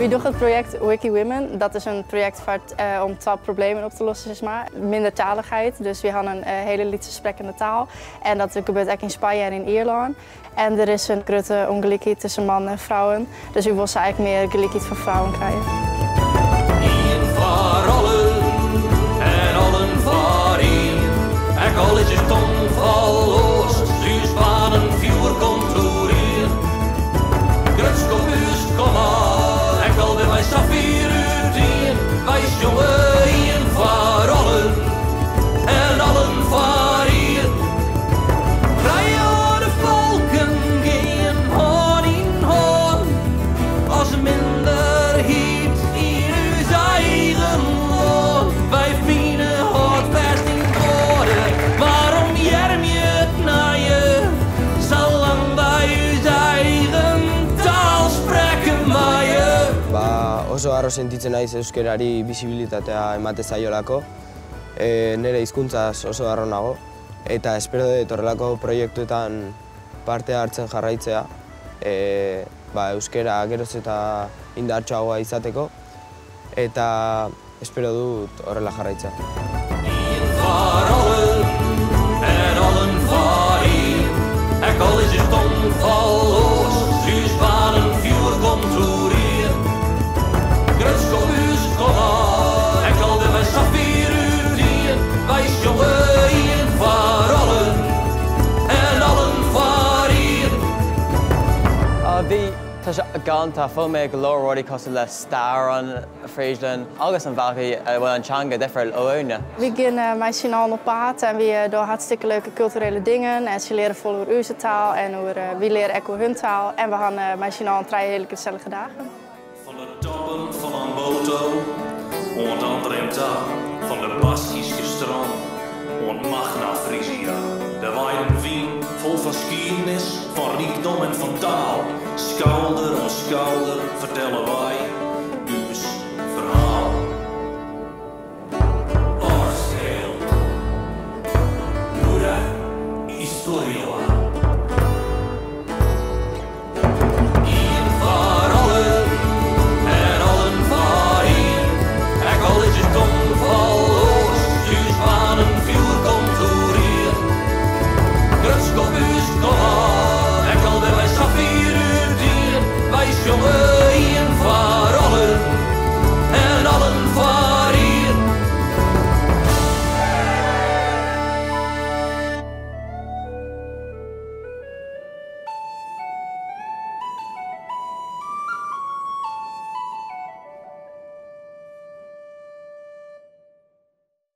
We doen het project Wiki Women. Dat is een project om 12 problemen op te lossen, zeg maar. Mindertaligheid, dus we hebben een hele lichte sprekende taal. En dat gebeurt ook in Spanje en in Ierland. En er is een grote ongelijkheid tussen mannen en vrouwen. Dus we willen eigenlijk meer gelijkheid voor vrouwen krijgen. Eén voor allen en allen voor één. En al is het onvalloos, dus banen vuur komt door hier. Gruts kom huis, kom aan, en al weer wij safir uit hier. Wij jongen één voor allen en allen voor één. Vrije volken gaan hand in hand, als een minderheid in uw eigen land. Wij vinden hard vast in orde, waarom jerm je het naar je, zolang wij uw eigen taal spreken maar je. Oso harro sentitzen naiz euskarari bisibilitatea ematen zaiolako. Nire hizkuntzaz oso harro nago. Eta espero dut horrelako proiektuetan parte hartzen jarraitzea. Euskara geroz eta indartsuagoa izateko. Eta espero dut horrela jarraitzea. Eén voor allen en allen voor één. En al is het onvalloos, dus banen vuur komt door hier. Gruts kom huis, kom aan, en al de wij safir uit hier. Wij jongen één voor allen en allen voor één. Bhí tá sé gananta fómé go leir cos le star an Friesland agus an bhachaí bhfuil antseanga difriúil óine. We gaan met z'n allen op pad en we doen hartstikke leuke culturele dingen. En ze leren vol over onze taal en we leren ook hun taal. En we gaan met z'n allen 3 hele gezellige dagen. Van de toppen van een moto, onder andere in taal, van de Baskische strand, en Magna Frisia. De wijn wien vol van geschiedenis, van rijkdom en van taal. Schouder aan schouder vertellen wij